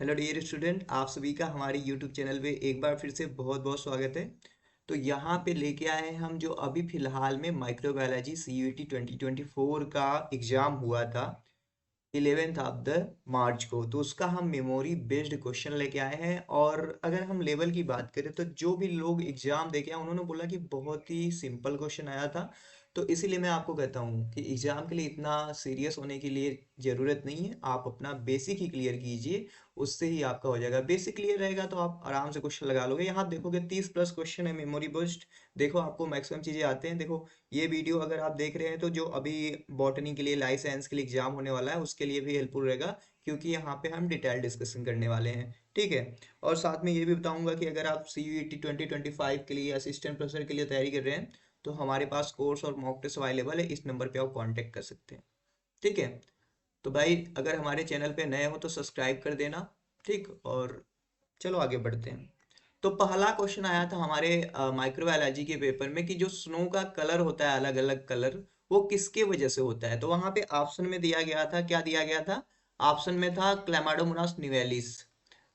Hello dear student, आप सभी का हमारे यूट्यूब चैनल पे एक बार फिर से बहुत बहुत स्वागत है। तो यहाँ पे लेके आए हैं हम जो अभी फिलहाल में माइक्रोबायोलॉजी CUET 2024 का एग्ज़ाम हुआ था 11th ऑफ द मार्च को। तो उसका हम मेमोरी बेस्ड क्वेश्चन लेके आए हैं। और अगर हम लेवल की बात करें तो जो भी लोग एग्जाम देके आए उन्होंने बोला कि बहुत ही सिंपल क्वेश्चन आया था। तो इसीलिए मैं आपको कहता हूँ कि एग्जाम के लिए इतना सीरियस होने की लिए ज़रूरत नहीं है। आप अपना बेसिक ही क्लियर कीजिए, उससे ही आपका हो जाएगा। बेसिक क्लियर रहेगा तो आप आराम से क्वेश्चन लगा लोगे। यहाँ देखोगे 30+ क्वेश्चन है मेमोरी बेस्ड। देखो आपको मैक्सिमम चीज़ें आते हैं। देखो ये वीडियो अगर आप देख रहे हैं तो जो अभी बॉटनी के लिए, लाइफ साइंस के लिए एग्जाम होने वाला है उसके लिए भी हेल्पफुल रहेगा, क्योंकि यहाँ पे हम डिटेल डिस्कशन करने वाले हैं। ठीक है। और साथ में ये भी बताऊंगा कि अगर आप CUET 2025 के लिए असिस्टेंट प्रोफेसर के लिए तैयारी कर रहे हैं तो हमारे पास कोर्स और मॉक टेस्ट अवेलेबल है। इस नंबर पे आप कांटेक्ट कर सकते हैं। ठीक है। तो भाई अगर हमारे चैनल पे नए हो तो सब्सक्राइब कर देना। ठीक। और चलो आगे बढ़ते हैं। तो पहला क्वेश्चन आया था हमारे माइक्रोबायोलॉजी के पेपर में कि जो स्नो का कलर होता है, अलग अलग कलर, वो किसके वजह से होता है। तो वहां पे ऑप्शन में दिया गया था, क्या दिया गया था? ऑप्शन में था क्लेमाडोमोनास निवेलिस।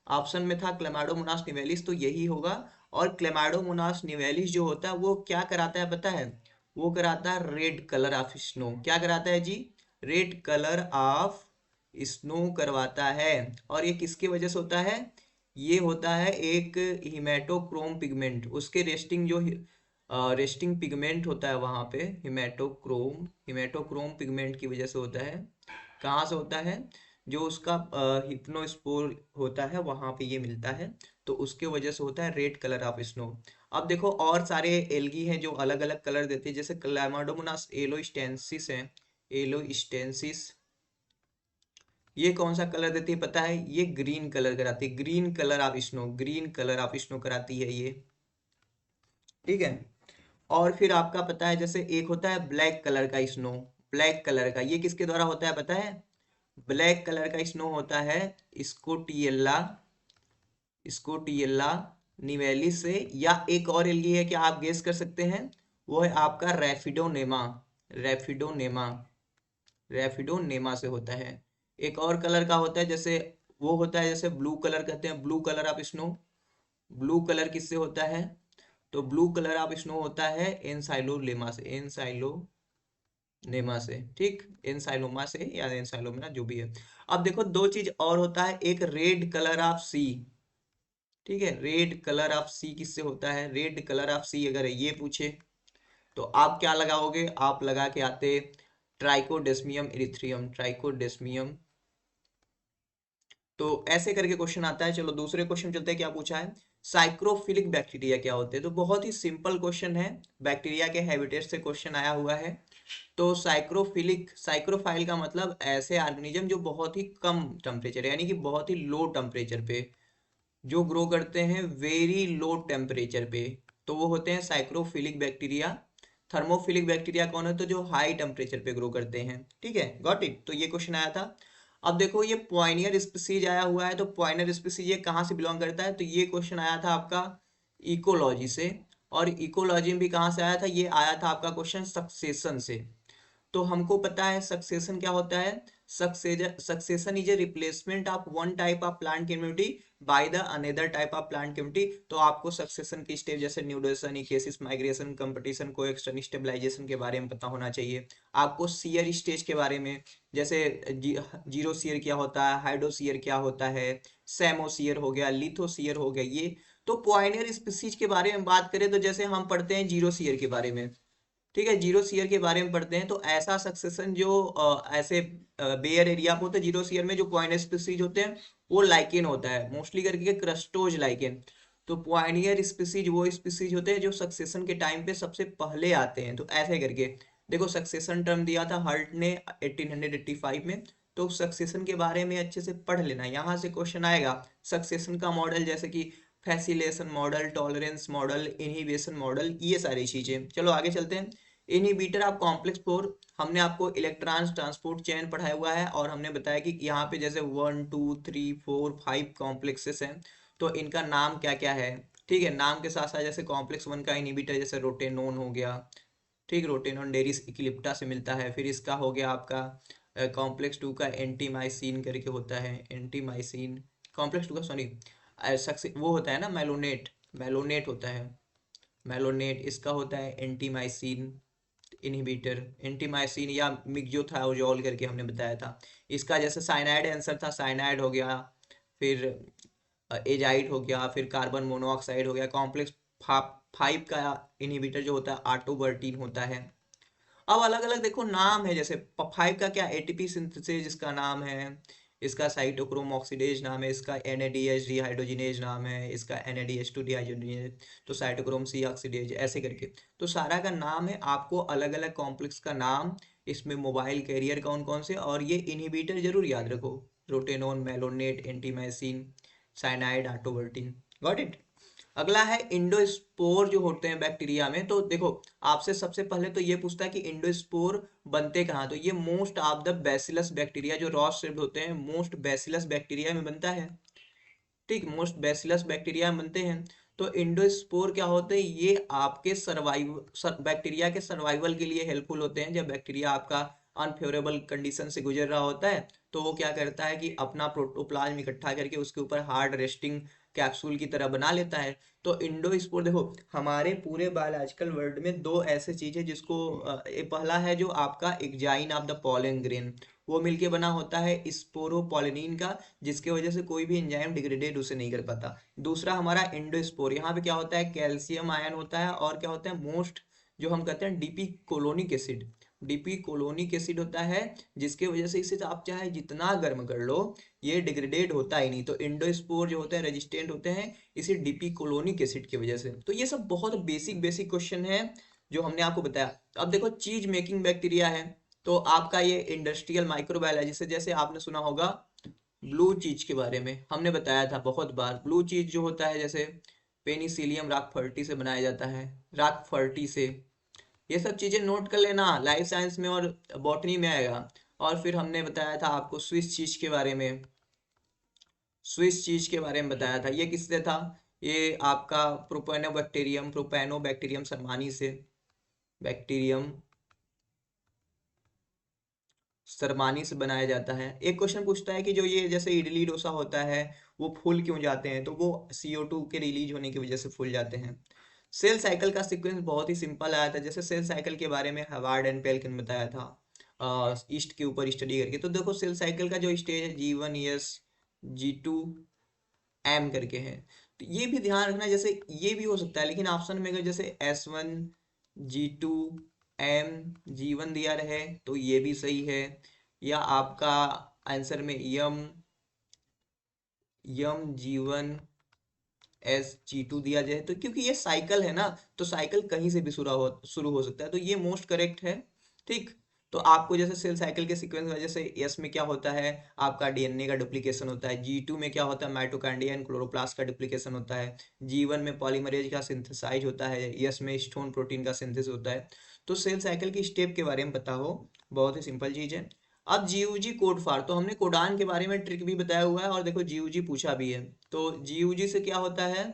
ऑप्शन में था क्लेमाडोमोनास निवेलिस, तो यही होगा। और क्लेमाडोमोनास निवेलिस जो होता है वो क्या कराता है पता है? वो कराता है रेड कलर ऑफ स्नो। क्या कराता है जी? रेड कलर ऑफ स्नो करवाता है। और ये किसकी वजह से होता है? ये होता है एक हिमेटोक्रोम पिगमेंट, उसके रेस्टिंग जो रेस्टिंग पिगमेंट होता है वहां पे, हिमेटोक्रोम पिगमेंट की वजह से होता है। कहाँ से होता है? जो उसका हिप्नोस्पोर होता है वहां पे ये मिलता है। तो उसके वजह से होता है रेड कलर ऑफ स्नो। अब देखो और सारे एल्गी हैं जो अलग अलग कलर देते हैं, जैसे क्लैमाडोमोनास एलोस्टेंसिस है। एलोस्टेंसिस ये कौन सा कलर देती है पता है? ये ग्रीन कलर कराती है, green colour of snow, green colour of snow कराती है ये। ठीक है। और फिर आपका पता है जैसे एक होता है ब्लैक कलर का स्नो। ब्लैक कलर का ये किसके द्वारा होता है पता है? ब्लैक कलर का स्नो होता है स्कोटिएला, स्कोटिएला निवेलिस से। या एक और एल्गी है, क्या आप गेस कर सकते हैं? वो है आपका रैफिडोनेमा। रैफिडोनेमा, रैफिडोनेमा से होता है। एक और कलर का होता है, जैसे वो होता है जैसे ब्लू कलर कहते हैं, blue colour of snow. Blue colour किससे होता है? तो ब्लू कलर ऑफ स्नो होता है एनसाइलोलेमा से, एनसाइलोनेमा से। ठीक। एनसाइलोमा से या एनसाइलोमेना जो भी है। अब देखो दो चीज और होता है, एक रेड कलर ऑफ सी। ठीक है। रेड कलर ऑफ सी किससे होता है? रेड कलर ऑफ सी अगर ये पूछे तो आप क्या लगाओगे? आप लगा के आते ट्राइकोडेस्मियम इरिथ्रियम, ट्राइकोडेस्मियम। तो ऐसे करके क्वेश्चन आता है। चलो दूसरे क्वेश्चन चलते हैं, क्या पूछा है? साइक्रोफिलिक बैक्टीरिया क्या होते हैं? तो बहुत ही सिंपल क्वेश्चन है, बैक्टीरिया के हैबिटेट से क्वेश्चन आया हुआ है। तो साइक्रोफिलिक, साइक्रोफाइल का मतलब ऐसे ऑर्गेनिज्म जो बहुत ही कम टेम्परेचर यानी कि बहुत ही लो टेम्परेचर पे जो ग्रो करते हैं, वेरी लो टेम्परेचर पे, तो वो होते हैं साइक्रोफिलिक बैक्टीरिया। थर्मोफिलिक बैक्टीरिया कौन है? तो जो हाई टेम्परेचर पे ग्रो करते हैं। ठीक है, गॉट इट। तो ये क्वेश्चन आया था। अब देखो ये पॉइनियर स्पीसीज आया हुआ है, तो पॉइनियर स्पीसीज ये कहाँ से बिलोंग करता है? तो ये क्वेश्चन आया था आपका इकोलॉजी से। और इकोलॉजी में भी कहाँ से आया था? ये आया था आपका क्वेश्चन सक्सेशन से। तो हमको पता है सक्सेशन क्या होता है। Succession is a replacement of one type of plant community by the another type of plant community. तो आपको सक्सेशन की स्टेप जैसे न्यूडेशन, इकेसिस, माइग्रेशन, कंपटीशन, कोएक्सटेंशन, स्टेबलाइजेशन के बारे में पता होना चाहिए। आपको सीयर स्टेज के बारे में, जैसे जीरो सीयर क्या होता है, हाइड्रोसीयर क्या होता है, सेमोसीयर हो गया, लिथोसीयर हो गया ये। तो पॉइनियर स्पीसीज के बारे में बात करें तो जैसे हम पढ़ते हैं जीरो सीयर के बारे में। ठीक है, जीरो सीयर के बारे में पढ़ते हैं। तो ऐसा सक्सेशन जो ऐसे बेयर एरिया पे होता है, जीरो सीयर में जो पॉइनियर स्पीसीज होते हैं वो लाइकेन होता है, मोस्टली करके क्रस्टोज लाइकेन। तो पॉइनियर स्पीसीज वो स्पीसीज होते हैं जो सक्सेशन के टाइम पे सबसे पहले आते हैं। तो ऐसे करके देखो सक्सेशन टर्म दिया था हर्ट ने 1885 में। तो सक्सेशन के बारे में अच्छे से पढ़ लेना, यहाँ से क्वेश्चन आएगा। सक्सेशन का मॉडल जैसे कि facilitation model, tolerance model, inhibition model, ये सारी चीजें। चलो आगे चलते हैं। इनहिबिटर ऑफ कॉम्प्लेक्स फोर, हमने आपको इलेक्ट्रॉन ट्रांसपोर्ट चेन पढ़ाया हुआ है और हमने बताया कि यहाँ पे जैसे 1 2 3 4 5 कॉम्प्लेक्सेस हैं। तो इनका नाम क्या क्या है? ठीक है, नाम के साथ साथ जैसे कॉम्प्लेक्स वन का इनहिबिटर जैसे रोटेनोन हो गया। ठीक, रोटेनोन डेरिस इक्लिप्टा से मिलता है। फिर इसका हो गया आपका कॉम्प्लेक्स टू का एंटीमाइसिन करके होता है, एंटीमाइसिन। कॉम्प्लेक्स टू का सॉरी वो होता है ना मेलोनेट, मेलोनेट होता है, मेलोनेट इसका होता है एंटीमाइसिन इनहिबिटर, एंटीमाइसिन या मिक्सोथायोजोल करके हमने बताया था। इसका जैसे साइनाइड आंसर था, साइनाइड हो गया, फिर एजाइड हो गया, फिर कार्बन मोनोऑक्साइड हो गया। कॉम्प्लेक्स फाइव का इनहिबिटर जो होता है आटोबर्टीन होता है। अब अलग अलग देखो नाम है, जैसे फाइव का क्या एटीपी सिंथेसिस जिसका नाम है, इसका साइटोक्रोम ऑक्सीडेज नाम है, इसका एनएडीएच डिहाइड्रोजिनेज नाम है, इसका एनएडीएच2 डिहाइड्रोजिनेज, तो साइटोक्रोम सी ऑक्सीडेज ऐसे करके। तो सारा का नाम है, आपको अलग अलग कॉम्प्लेक्स का नाम, इसमें मोबाइल कैरियर कौन कौन से, और ये इनहिबिटर जरूर याद रखो, रोटेनोन, मेलोनेट, एंटीमाइसिन, साइनाइड, आटोवर्टिन। Got it. अगला है इंडोस्पोर जो होते हैं बैक्टीरिया में। तो देखो आपसे सबसे पहले तो ये पूछता है कि इंडोस्पोर बनते कहाँ, तो ये most of the bacillus bacteria जो रॉस शेप्ड होते हैं, मोस्ट बैसिलस बैक्टीरिया में बनता है। ठीक, मोस्ट बैसिलस बैक्टीरिया में बनते हैं। तो इंडोस्पोर क्या होते हैं, ये आपके बैक्टीरिया के सर्वाइवल के लिए हेल्पफुल होते हैं। जब बैक्टीरिया आपका अनफेवरेबल कंडीशन से गुजर रहा होता है तो वो क्या करता है कि अपना प्रोटोप्लाज्म इकट्ठा करके उसके ऊपर हार्ड रेस्टिंग कैप्सूल की तरह बना लेता है। तो इंडोस्पोर देखो हमारे पूरे बायोलॉजिकल वर्ल्ड में दो ऐसे चीज है जिसको ये पहला है जो आपका exine of the pollen grain, वो मिलके बना होता है स्पोरोपोलिनिन का, जिसके वजह से कोई भी एंजाइम डिग्रेडेड उसे नहीं कर पाता। दूसरा हमारा एंडोस्पोर, यहाँ पे क्या होता है कैल्शियम आयन होता है, और क्या होता है मोस्ट जो हम कहते हैं DP colonic acid, DP colonic acid होता है, जिसके वजह से इसे आप चाहे जितना गर्म कर लो ये डिग्रेडेड होता ही नहीं। तो इंडोस्पोर जो होते हैं रेजिस्टेंट होते हैं इसी डीपी कोलोनिक एसिड की वजह से। तो ये सब बहुत बेसिक बेसिक क्वेश्चन है जो हमने आपको बताया। तो अब देखो चीज मेकिंग बैक्टीरिया है, तो आपका ये इंडस्ट्रियल माइक्रोबायोलॉजी से, जैसे आपने सुना होगा ब्लू चीज के बारे में, हमने बताया था बहुत बार। ब्लू चीज जो होता है जैसे पेनिसिलियम रॉक फर्टी से बनाया जाता है, रॉक फर्टी से। ये सब चीजें नोट कर लेना, लाइफ साइंस में और बॉटनी में आएगा। और फिर हमने बताया था आपको स्विस चीज के बारे में, स्विस चीज के बारे में बताया था। ये किससे था, ये आपका प्रोपेनोबैक्टीरियम, प्रोपेनोबैक्टीरियम सरमानी से, बैक्टीरियम सरमानी से बनाया जाता है। एक क्वेश्चन पूछता है कि जो ये जैसे इडली डोसा होता है वो फूल क्यों जाते हैं, तो वो CO2 के रिलीज होने की वजह से फूल जाते हैं। सेल साइकिल का सीक्वेंस बहुत ही सिंपल आया था, जैसे सेल साइकिल के बारे में हार्वर्ड एंड पेल्किन ने बताया था ईस्ट के ऊपर स्टडी करके। तो देखो सेल साइकिल का जो स्टेज है G1 S, G2 M करके है। तो ये भी ध्यान रखना, जैसे ये भी हो सकता है लेकिन ऑप्शन में अगर जैसे S1 G2 M G1 दिया रहे तो ये भी सही है, या आपका आंसर में यम G1 S G2 दिया जाए, तो क्योंकि ये साइकिल है ना, तो साइकिल कहीं से भी शुरू हो सकता है, तो ये मोस्ट करेक्ट है। ठीक, तो आपको जैसे सेल साइकिल के सीक्वेंस में जैसे एस में क्या होता है आपका डीएनए का डुप्लीकेशन होता है, G2 में क्या होता है माइटोकॉन्ड्रिया एंड क्लोरोप्लास्ट का डुप्लीकेशन होता है, G1 में पॉलीमरेज का सिंथेसाइज होता है, एस में स्टोन प्रोटीन का सिंथेसिस होता है। तो सेल साइकिल की स्टेप के बारे में पता हो, बहुत ही सिंपल चीज है। अब जीयूजी कोड फार, तो हमने कोडान के बारे में ट्रिक भी बताया हुआ है, और देखो जीयूजी पूछा भी है। तो जीयूजी से क्या होता है,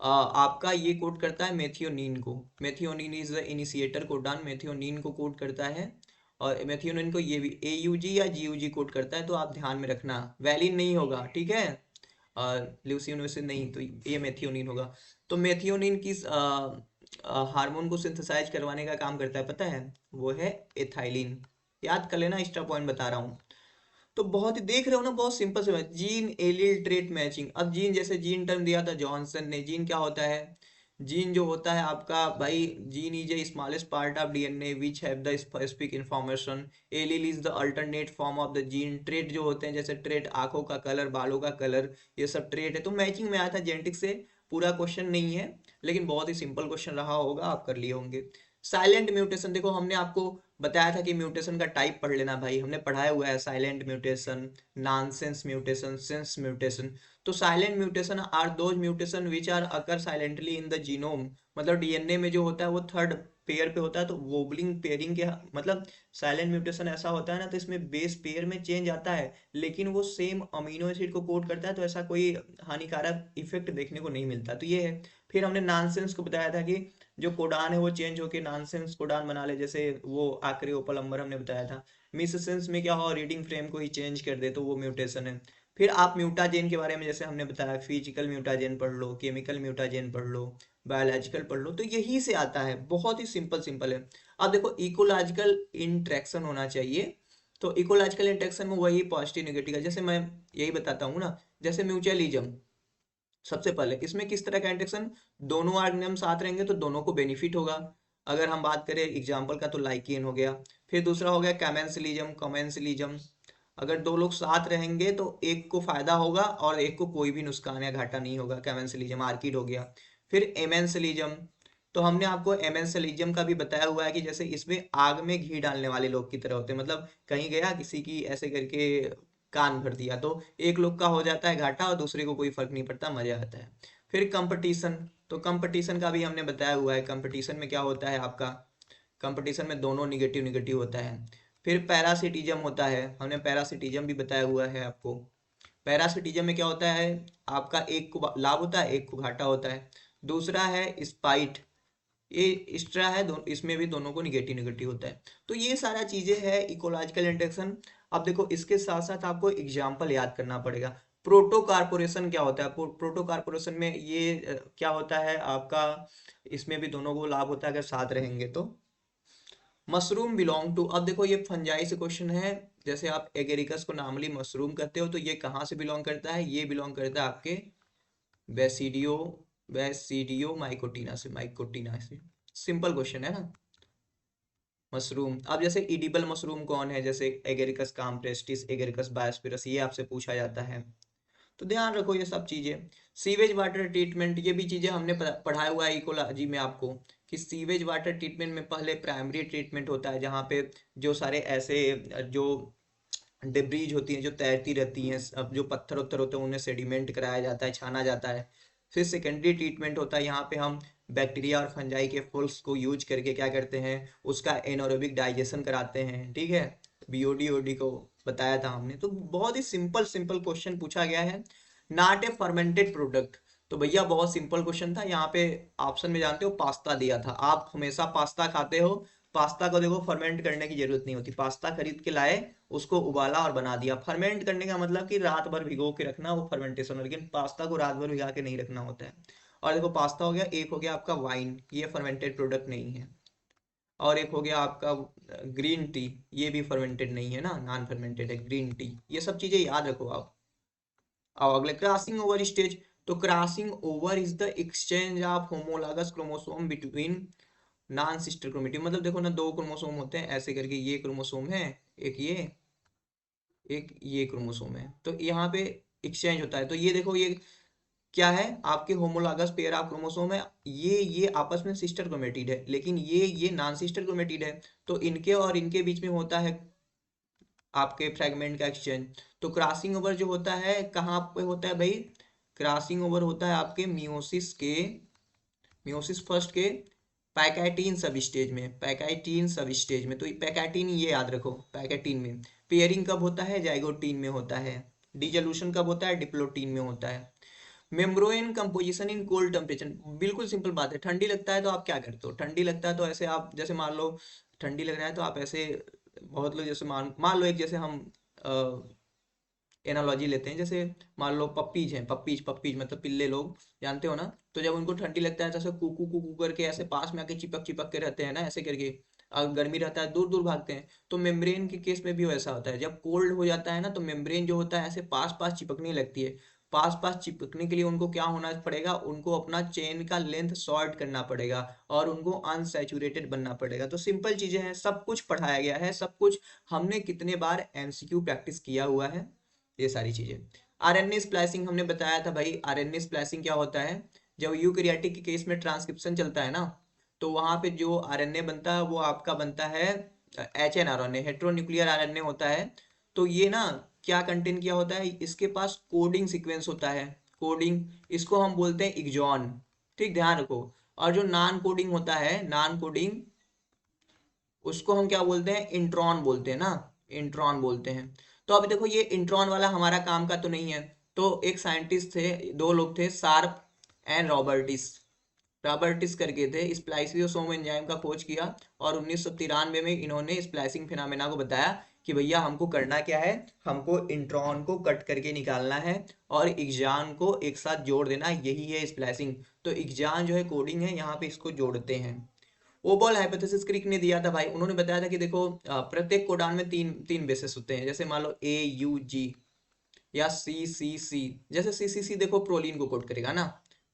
आपका ये कोड करता है मेथियोनिन को, methionine is the initiator codon, methionine को कोड करता है। और मेथियोनिन को ये भी AUG या GUG कोड करता है, तो आप ध्यान में रखना, वैलिन नहीं होगा, ठीक है, ल्यूसिन वैसिन नहीं, तो ये मेथियोनिन होगा। तो मेथियोनिन किस हार्मोन को सिंथेसाइज करवाने का काम करता है पता है, वो है एथाइलिन। याद कर लेना, एक्स्ट्रा पॉइंट बता रहा हूँ। तो बहुत ही देख रहे हो ना, बहुत सिंपल से जीन एलील ट्रेट मैचिंग। अब जीन, जैसे जीन टर्म दिया था जॉनसन ने, जीन क्या होता है, जीन जो होता है आपका भाई, gene is a smallest part of DNA which have the specific information, allele is the alternate form of the gene. Trait जो होते हैं जैसे ट्रेट आंखों का कलर, बालों का कलर, ये सब ट्रेट है। तो मैचिंग में आया था जेनेटिक्स से, पूरा क्वेश्चन नहीं है लेकिन बहुत ही सिंपल क्वेश्चन रहा होगा, आप कर लिए होंगे। साइलेंट म्यूटेशन, देखो हमने आपको बताया था कि म्यूटेशन का टाइप पढ़ लेना भाई, हमने पढ़ाया हुआ है silent mutation, nonsense mutation, sense mutation. तो silent mutation are those mutation which are occur silently in the genome, मतलब डीएनए में जो होता है वो थर्ड पेयर पे होता है, तो वोबलिंग पेयरिंग के मतलब साइलेंट म्यूटेशन ऐसा होता है ना, तो इसमें बेस पेयर में चेंज आता है लेकिन वो सेम अमीनो एसिड को कोड करता है, तो ऐसा कोई हानिकारक इफेक्ट देखने को नहीं मिलता, तो ये है। फिर हमने नॉनसेंस को बताया था कि जो कोडान है वो चेंज होके नॉनसेंस कोडान बना ले, जैसे वो आक्रियोपल नंबर हमने बताया था। मिससेंस में क्या हो, रीडिंग फ्रेम को ही चेंज कर दे तो वो म्यूटेशन है। फिर आप म्यूटाजेन के बारे में जैसे हमने बताया, फिजिकल म्यूटाजेन पढ़ लो, केमिकल म्यूटाजेन पढ़ लो, बायोलॉजिकल पढ़ लो, तो यही से आता है। बहुत ही सिंपल सिंपल है। अब देखो इकोलॉजिकल इंटरेक्शन होना चाहिए। तो इकोलॉजिकल इंटरेक्शन में वही पॉजिटिव नेगेटिव का, जैसे मैं यही बताता हूँ ना, जैसे म्यूचुअलिज्म। सबसे पहले इसमें किस तरह का इंटरेक्शन, दोनों ऑर्गेनिज्म साथ रहेंगे तो दोनों को बेनिफिट होगा। अगर हम बात करें एग्जांपल का तो लाइकेन हो गया। फिर दूसरा हो गया कैमेंसिलिज्म, कमेंसिलिज्म। अगर दो लोग साथ रहेंगे तो एक को फायदा होगा और एक को कोई भी नुकसान या घाटा नहीं होगा, कैमेंसिलिज्म। आर्किड हो गया। फिर एमेंसिलिज्म। तो हमने आपको एमेंसिलिज्म का भी बताया हुआ है कि जैसे इसमें आग में घी डालने वाले लोग की तरह होते हैं, मतलब कहीं गया किसी की ऐसे करके कान भर दिया तो एक लोग का हो जाता है घाटा और दूसरे को कोई फर्क नहीं पड़ता, मजा आता है। फिर कंपटीशन। तो कंपटीशन का भी हमने बताया हुआ है, कंपटीशन में क्या होता है आपका, कंपटीशन में दोनों निगेटिव निगेटिव होता है। फिर पैरासिटिज्म होता है, हमने पैरासिटिज्म भी बताया हुआ है आपको। पैरासिटिज्म में क्या होता है, आपका एक को लाभ होता है, एक को घाटा होता है। दूसरा है स्पाइट, ये एक्स्ट्रा है, इसमें भी दोनों को निगेटिव निगेटिव होता है। तो ये सारा चीजें है इकोलॉजिकल इंटरेक्शन। अब देखो इसके साथ साथ आपको एग्जाम्पल याद करना पड़ेगा। प्रोटो कार्पोरेशन क्या होता है, प्रोटो कार्पोरेशन में ये क्या होता है आपका, इसमें भी दोनों को लाभ होता है अगर साथ रहेंगे तो। मशरूम बिलोंग टू, अब देखो ये फंजाई से क्वेश्चन है। जैसे आप एगेरिकस को नॉर्मली मशरूम कहते हो, तो ये कहाँ से बिलोंग करता है, ये बिलोंग करता है आपके बेसिडियो, बेसिडियो माइकोटिना से, माइकोटिना से। सिंपल क्वेश्चन है ना। मशरूम, अब जैसे इडिबल मशरूम कौन है, जैसे एगेरिकस काम्प्रेस्टिस, एगेरिकस बायोस्पिरस, ये आपसे पूछा जाता है। तो ध्यान रखो ये सब चीजें। सीवेज वाटर ट्रीटमेंट, ये भी चीजें हमने पढ़ाया हुआ है इकोलॉजी में आपको, कि सीवेज वाटर ट्रीटमेंट में पहले प्राइमरी ट्रीटमेंट होता है, जहाँ पे जो सारे ऐसे जो डिब्रीज होती हैं जो तैरती रहती हैं, अब जो पत्थर उत्थर होते हैं उन्हें सेडिमेंट कराया जाता है, छाना जाता है। फिर सेकेंडरी ट्रीटमेंट होता है, यहाँ पे हम बैक्टीरिया और फंजाई के फुल्स को यूज करके क्या करते हैं, उसका एनारोबिक डाइजेशन कराते हैं, ठीक है। बीओडी ओडी को बताया था हमने। तो बहुत ही सिंपल सिंपल क्वेश्चन पूछा गया है। नॉट ए फर्मेंटेड प्रोडक्ट, तो भैया बहुत सिंपल क्वेश्चन था। यहाँ पे ऑप्शन में जानते हो पास्ता दिया था, आप हमेशा पास्ता खाते हो, पास्ता को देखो फर्मेंट करने की जरूरत नहीं होती, पास्ता खरीद के लाए, उसको उबाला और बना दिया। फर्मेंट करने का मतलब कि रात भर भिगो के रखना, वो फर्मेंटेशन हो, लेकिन पास्ता को रात भर भिगा के नहीं रखना होता है। और देखो पास्ता हो गया, एक हो गया आपका वाइन, ये फर्मेंटेड प्रोडक्ट नहीं है। और एक हो गया आपका ग्रीन टी, ये भी फर्मेंटेड नहीं है ना, नॉन फर्मेंटेड है ग्रीन टी। ये सब चीजें याद रखो आप। अब अगले क्रॉसिंग ओवर स्टेज। तो crossing over is the exchange of homologous chromosome between non sister chromatin, मतलब देखो ना दो क्रोमोसोम होते हैं ऐसे करके, ये क्रोमोसोम है एक, ये एक, ये क्रोमोसोम है, तो यहाँ पे एक्सचेंज होता है। तो ये देखो ये क्या है, आपके होमोलॉगस पेयर ऑफ क्रोमोसोम है, ये आपस में सिस्टर क्रोमेटिड है, लेकिन ये नॉन सिस्टर क्रोमेटिड है। तो इनके और इनके बीच में होता है आपके फ्रेगमेंट का एक्सचेंज। तो क्रॉसिंग ओवर जो होता है कहाँ पे होता है भाई, क्रॉसिंग ओवर होता है आपके मियोसिस के, मियोसिस फर्स्ट के पैकेटीन सब स्टेज में, पैकेटीन सब स्टेज में। तो पैकेटीन ये याद रखो, पैकेटीन में। पेयरिंग कब होता है, जाइगोटीन में होता है। डिसोल्यूशन कब होता है, डिप्लोटीन में होता है। Membrane composition in cold temperature, बिल्कुल सिंपल बात है। ठंडी लगता है तो आप क्या करते हो, ठंडी लगता है तो ऐसे आप जैसे मान लो ठंडी लग रहा है तो आप ऐसे, बहुत लोग जैसे मान मान लो एक जैसे हम एनालॉजी लेते हैं, जैसे मान लो पप्पीज हैं, पप्पीज पप्पीज मतलब पिल्ले लोग, जानते हो ना। तो जब उनको ठंडी लगता है तो ऐसे कुकू कुकू करके ऐसे पास में आके चिपक चिपक के रहते हैं ना, ऐसे करके। अगर गर्मी रहता है दूर दूर भागते हैं। तो मेम्ब्रेन के केस में भी वैसा होता है, जब कोल्ड हो जाता है ना तो मेम्ब्रेन जो होता है ऐसे पास पास चिपकने लगती है। पास पास चिपकने के लिए उनको क्या होना पड़ेगा, उनको अपना चेन का लेंथ शॉर्ट करना पड़ेगा और उनको अनसैचुरेटेड बनना पड़ेगा। तो सिंपल चीजें हैं, सब कुछ पढ़ाया गया है, सब कुछ हमने कितने बार एमसीक्यू प्रैक्टिस किया हुआ है, ये सारी चीजें। आरएनए स्प्लाइसिंग हमने बताया था भाई, आरएनए स्प्लाइसिंग क्या होता है, जब यूकैरियोटिक के केस में ट्रांसक्रिप्शन चलता है ना, तो वहां पे जो आरएनए बनता है वो आपका बनता है एचएनआरएनए, हेट्रोन्यूक्लियर आरएनए होता है। तो ये ना क्या कंटेन किया होता है, इसके पास कोडिंग सीक्वेंस होता है, कोडिंग, इसको हम बोलते हैं एक्सॉन, ठीक, ध्यान रखो। और जो नॉन कोडिंग होता है, नॉन कोडिंग, उसको हम क्या बोलते हैं, इंट्रॉन बोलते हैं ना, इंट्रॉन बोलते हैं। तो अभी देखो ये इंट्रॉन वाला हमारा काम का तो नहीं है। तो एक साइंटिस्ट थे, दो लोग थे, शार्प एंड रॉबर्टिस, रॉबर्टिस करके थे, स्प्लाइसियोसोम एंजाइम का खोज किया और 1993 में इन्होंने स्प्लाइसिंग फिनोमेना को बताया कि भैया हमको करना क्या है, हमको इंट्रॉन को कट करके निकालना है और एक्जान को एक साथ जोड़ देना, यही है स्प्लाइसिंग। तो एक्जान जो है कोडिंग है, यहाँ पे इसको जोड़ते हैं। ओबॉल हाइपोथेसिस क्रिक ने दिया था भाई, उन्होंने बताया था कि देखो प्रत्येक कोडान में तीन तीन बेसिस होते हैं, जैसे मान लो AUG या CCC। जैसे CCC देखो प्रोलीन को कोड करेगा ना,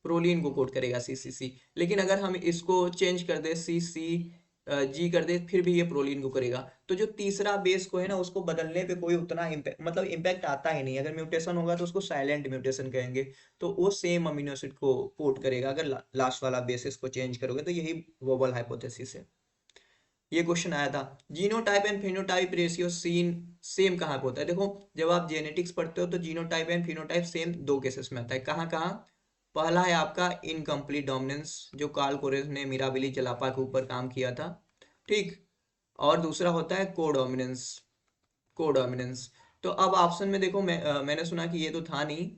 प्रोलीन को कोड करेगा CCC, लेकिन अगर हम इसको चेंज कर दे CCG कर दे, फिर भी ये प्रोलीन को करेगा। तो जो तीसरा बेस को है ना, उसको बदलने पे कोई उतना इम्पैक्ट मतलब इम्पैक्ट आता ही नहीं। अगर म्यूटेशन होगा तो उसको साइलेंट म्यूटेशन कहेंगे, तो वो सेम अमीनो एसिड को कोड करेगा अगर लास्ट वाला बेसिस को चेंज करोगे। तो यही वोबल हाइपोथेसिस है। ये क्वेश्चन आया था, genotype and phenotype ratio seen same कहाँ पे होता है। देखो जब आप जेनेटिक्स पढ़ते हो तो जीनोटाइप एंड फिनोटाइप सेम दो केसेस में आता है। कहाँ कहाँ? पहला है आपका इनकम्प्लीट डोमिनेंस, जो कार्ल कोरेस ने मिराबिली जलापा के ऊपर काम किया था, ठीक। और दूसरा होता है कोडोमिनेंस, कोडोमिनेंस। तो अब ऑप्शन में देखो, मैंने सुना कि ये तो था नहीं,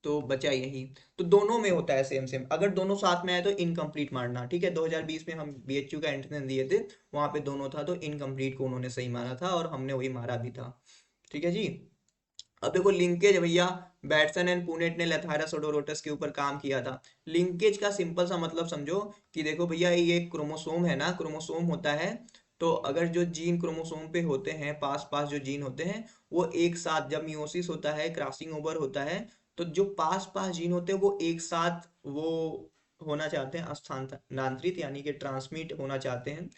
तो बचा यही। तो दोनों में होता है सेम सेम, अगर दोनों साथ में आए तो इनकम्प्लीट मारना, ठीक है। 2020 में हम BHU का एंट्रेंस दिए थे, वहां पे दोनों था, तो इनकम्प्लीट को उन्होंने सही मारा था और हमने वही मारा भी था, ठीक है जी। अब देखो लिंकेज भैया, बैटसन एंड पुनेट ने लेथायरस ओडोरोटस के ऊपर काम किया था। लिंकेज का सिंपल सा मतलब समझो कि देखो भैया, ये क्रोमोसोम है ना, क्रोमोसोम होता है। तो अगर जो जीन क्रोमोसोम पे होते हैं, पास पास जो जीन होते हैं, वो एक साथ जब मियोसिस होता है, क्रॉसिंग ओवर होता है, तो जो पास पास जीन होते हैं वो एक साथ वो होना चाहते हैं, स्थानांतरित यानी कि ट्रांसमिट होना चाहते हैं।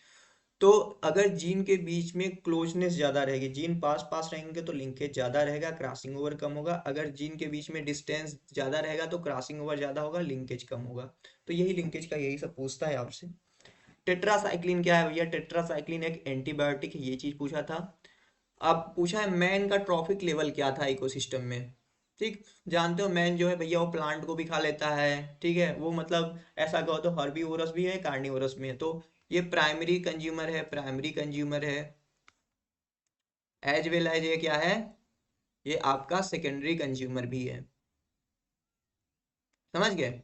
तो अगर जीन के बीच में क्लोजनेस ज्यादा रहेगी, जीन पास पास रहेंगे तो लिंकेज ज्यादा रहेगा, क्रॉसिंग ओवर कम होगा। अगर जीन के बीच में डिस्टेंस ज्यादा रहेगा तो क्रॉसिंग ओवर ज्यादा होगा, लिंकेज कम होगा। तो यही लिंकेज का यही सब पूछता है आपसे। टेट्रासाइक्लिन क्या है भैया? टेट्रासाइक्लिन एक एंटीबायोटिक है, ये चीज पूछा था। अब पूछा है मैन का ट्रॉफिक लेवल क्या था इकोसिस्टम में, ठीक। जानते हो मैन जो है भैया, वो प्लांट को भी खा लेता है, ठीक है। वो मतलब ऐसा कहो तो हर्बीवोरस भी है, कार्निवोरस भी है। तो ये प्राइमरी कंज्यूमर है, प्राइमरी कंज्यूमर है, एज वेल एज ये क्या है, ये आपका सेकेंडरी कंज्यूमर भी है। समझ गए?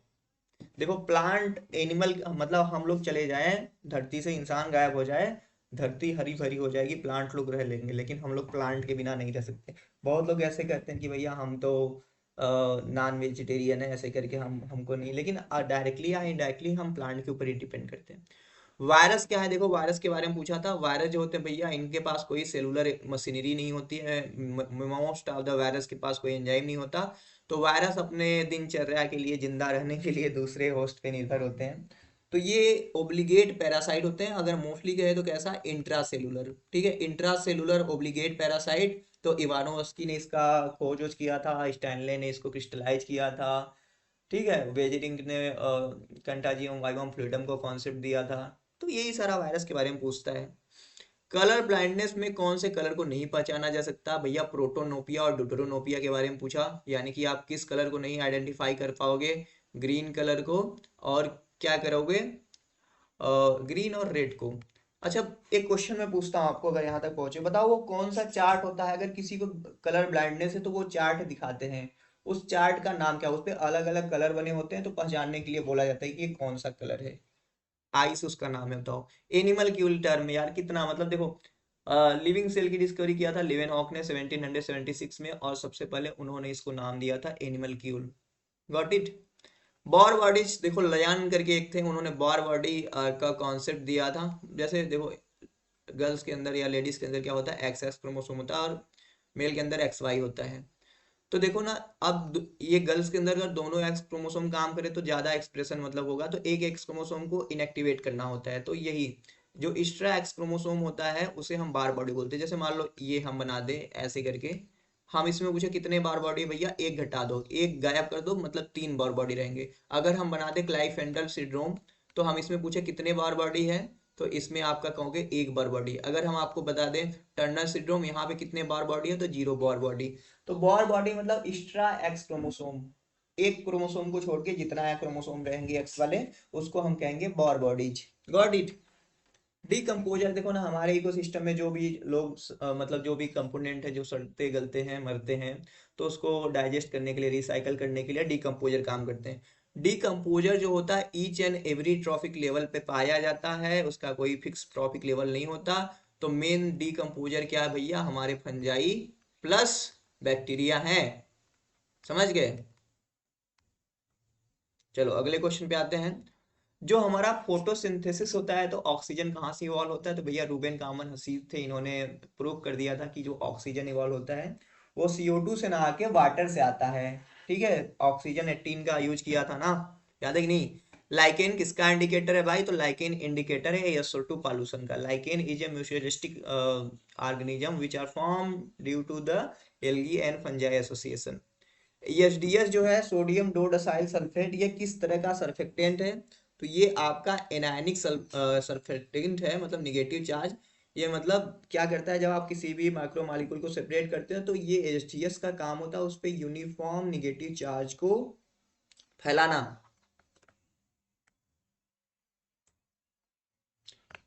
देखो प्लांट एनिमल मतलब हम लोग चले जाएं धरती से, इंसान गायब हो जाए, धरती हरी भरी हो जाएगी, प्लांट लोग रह लेंगे, लेकिन हम लोग प्लांट के बिना नहीं रह सकते। बहुत लोग ऐसे कहते हैं कि भैया हम तो नॉन वेजिटेरियन है, ऐसे करके हम हमको नहीं, लेकिन डायरेक्टली या इनडायरेक्टली हम प्लांट के ऊपर ही डिपेंड करते हैं। वायरस क्या है? देखो वायरस के बारे में पूछा था। वायरस जो होते हैं भैया, इनके पास कोई सेलुलर मशीनरी नहीं होती है, मोस्ट ऑफ द वायरस के पास कोई एंजाइम नहीं होता। तो वायरस अपने दिनचर्या के लिए, जिंदा रहने के लिए दूसरे होस्ट पे निर्भर होते हैं। तो ये ओब्लिगेट पैरासाइट होते हैं। अगर मोस्टली कहे तो कैसा, इंट्रा सेलुलर, ठीक है, इंट्रा सेलुलर ओब्लिगेट पैरासाइट। तो इवानोव्स्की ने इसका खोज वोज किया था, स्टैनले ने इसको क्रिस्टलाइज किया था, ठीक है। वेजेरिंग ने कंटाजियम वाइवम फ्लूइडम को कॉन्सेप्ट दिया था। तो यही सारा वायरस के बारे में पूछता है। कलर ब्लाइंडनेस में कौन से कलर को नहीं पहचाना जा सकता भैया? प्रोटोनोपिया और ड्यूटेरोनोपिया के बारे में पूछा, यानी कि आप किस कलर को नहीं आइडेंटिफाई कर पाओगे? ग्रीन कलर को, और क्या करोगे, ग्रीन और रेड को। अच्छा, एक क्वेश्चन मैं पूछता हूँ आपको, अगर यहाँ तक पहुंचे, बताओ वो कौन सा चार्ट होता है, अगर किसी को कलर ब्लाइंडनेस है तो वो चार्ट दिखाते हैं, उस चार्ट का नाम क्या? उस पे अलग अलग कलर बने होते हैं, तो पहचानने के लिए बोला जाता है कि ये कौन सा कलर है। आइस उसका नाम है, बताओ। एनिमल क्यूल टर्म यार, कितना मतलब देखो, लिविंग सेल की डिस्कवरी किया था लिवेनहॉक ने 1776 में, और सबसे पहले उन्होंने इसको नाम दिया था animalcule. Got it? Barr bodies देखो, लयान करके एक थे, उन्होंने बॉर बॉडी का कॉन्सेप्ट दिया था। जैसे देखो गर्ल्स के अंदर या लेडीज के अंदर क्या होता है, एक्स एक्स क्रोमोसोम होता है, और मेल के अंदर XY होता है। तो देखो ना, अब ये गर्ल्स के अंदर अगर दोनों एक्स क्रोमोसोम काम करे तो ज्यादा एक्सप्रेशन मतलब होगा, तो एक एक्स क्रोमोसोम को इनएक्टिवेट करना होता है। तो यही जो एक्स्ट्रा एक्स क्रोमोसोम होता है उसे हम बार बॉडी बोलते हैं। जैसे मान लो ये हम बना दे ऐसे करके, हम इसमें पूछे कितने बार बॉडी, भैया एक घटा दो, एक गायब कर दो, मतलब 3 बार बॉडी रहेंगे। अगर हम बना दे क्लाइफेंडल सिंड्रोम, तो हम इसमें पूछे कितने बार बॉडी है, तो इसमें आपका कहोगे एक बार बॉडी। अगर हम आपको बता दें टर्नर सिंड्रोम, यहाँ पे कितने बार बॉडी है, तो 0 बार बॉडी। तो बॉर बॉडी मतलब एक्स्ट्रा एक्स क्रोमोसोम, एक क्रोमोसोम को छोड़ के जितना है क्रोमोसोम रहेंगे एक्स वाले, उसको हम कहेंगे बॉर बॉडीज। Got it? डिकम्पोजर देखो ना, हमारे इकोसिस्टम में जो भी लोग मतलब जो भी कंपोनेंट है जो सड़ते गलते हैं मरते हैं, तो उसको डाइजेस्ट करने के लिए, रिसाइकल करने के लिए डिकम्पोजर काम करते हैं। डिकम्पोजर जो होता है each and every trophic level पे पाया जाता है, उसका कोई फिक्स ट्रॉफिक लेवल नहीं होता। तो मेन डीकम्पोजर क्या है भैया, हमारे फंजाई प्लस बैक्टीरिया हैं। समझ गए। चलो अगले क्वेश्चन पे आते हैं। जो हमारा फोटोसिंथेसिस होता है तो ऑक्सीजन कहाँ से इवॉल्व होता है, तो भैया रूबेन कामन हसीब थे, इन्होंने प्रूव कर दिया था कि जो ऑक्सीजन इवॉल्व होता है वो CO2 से ना आके वाटर से आता है। ठीक है, ऑक्सीजन 18 का यूज किया था ना, याद है कि नहीं। लाइकेन किसका इंडिकेटर है भाई, तो लाइकेन इंडिकेटर है SO2 पॉल्यूशन का। Lichen is a mutualistic organism which are form due to the algae and fungi association. EHDS जो है सोडियम डोडाइल सल्फेट, ये किस तरह का सर्फेक्टेंट है, तो ये आपका एनायनिक सर्फेक्टेंट है, मतलब निगेटिव चार्ज। ये मतलब क्या करता है, जब आप किसी भी माइक्रो मॉलिक्यूल को सेपरेट करते हो तो ये HDS का काम होता है उस पर यूनिफॉर्म निगेटिव चार्ज को फैलाना।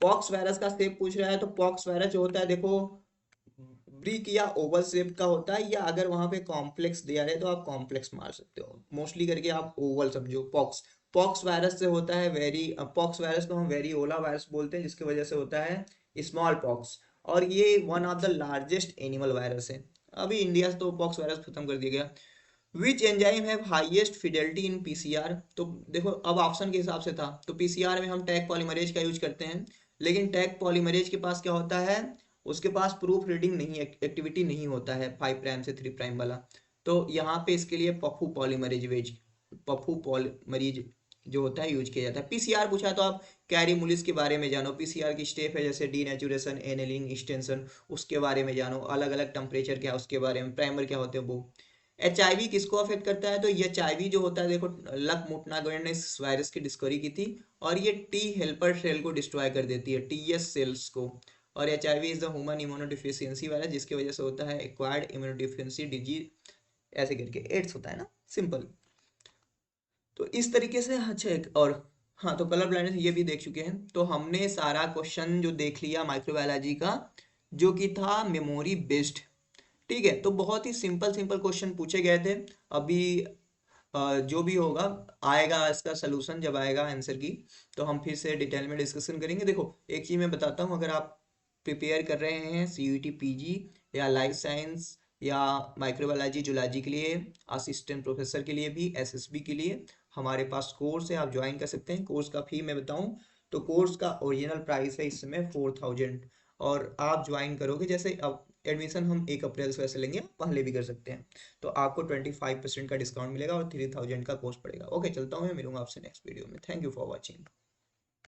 पॉक्स वायरस का शेप पूछ रहा है, तो पॉक्स वायरस जो होता है देखो ब्रिक या ओवल शेप का होता है, या अगर वहां पे कॉम्प्लेक्स दिया है तो आप कॉम्प्लेक्स मार सकते हो, मोस्टली करके आप ओवल समझो। पॉक्स पॉक्स वायरस से होता है वेरी, पॉक्स वायरस को हम वेरियोला वायरस बोलते हैं, जिसकी वजह से होता है स्मॉल पॉक्स। और ये one of the largest animal virus है। अभी इंडिया से तो पॉक्स वायरस खत्म कर दिया गया। Which enzyme have highest Fidelity in PCR, तो देखो अब ऑप्शन के हिसाब से था, तो PCR में हम टैग पॉलीमरेज का यूज करते हैं, लेकिन टैग पॉलीमरेज के पास क्या होता है, उसके पास प्रूफ रीडिंग नहीं, एक्टिविटी नहीं होता है 5 प्राइम से 3 प्राइम वाला। तो यहाँ पे इसके लिए पफू पॉलीमरेज वेज, पफू पॉलीमरेज जो होता है यूज किया जाता है। PCR पूछा तो आप कैरीमुलिस के बारे में जानो, PCR की स्टेप है जैसे डीनेचुरेशन, एनेलिंग, एक्सटेंशन, उसके बारे में जानो, अलग अलग टेम्परेचर क्या है उसके बारे में, प्राइमर क्या होते हैं वो। HIV किसको अफेक्ट करता है, तो ये HIV जो होता है देखो, लक मुटनागोयन ने इस वायरस की डिस्कवरी की थी, और ये T हेल्पर सेल को डिस्ट्रॉय कर देती है, TS सेल्स को। और HIV is the human immunodeficiency virus, जिसकी वजह से होता है एक्वायर्ड इम्यूनोडिफिशियंसी डिजीज, ऐसे करके एड्स होता है ना, सिंपल। तो इस तरीके से अच्छा एक और, हाँ तो कलर ब्लाइंडनेस ये भी देख चुके हैं। तो हमने सारा क्वेश्चन जो देख लिया माइक्रोबायोलॉजी का, जो कि था मेमोरी बेस्ड। ठीक है, तो बहुत ही सिंपल सिंपल क्वेश्चन पूछे गए थे। अभी जो भी होगा आएगा इसका सलूशन, जब आएगा आंसर की तो हम फिर से डिटेल में डिस्कशन करेंगे। देखो एक चीज मैं बताता हूँ, अगर आप प्रिपेयर कर रहे हैं CUET PG या लाइफ साइंस या माइक्रोबायोलॉजी जूलॉजी के लिए, असिस्टेंट प्रोफेसर के लिए भी, SSB के लिए, हमारे पास कोर्स है, आप ज्वाइन कर सकते हैं। कोर्स का फी मैं बताऊं तो कोर्स का ओरिजिनल प्राइस है इस समय 4000, और आप ज्वाइन करोगे, जैसे अब एडमिशन हम 1 अप्रैल से वैसे लेंगे, पहले भी कर सकते हैं, तो आपको 25% का डिस्काउंट मिलेगा और 3000 का कोर्स पड़ेगा। ओके चलता हूँ, मैं मिलूंगा आपसे नेक्स्ट वीडियो में। Thank you for watching.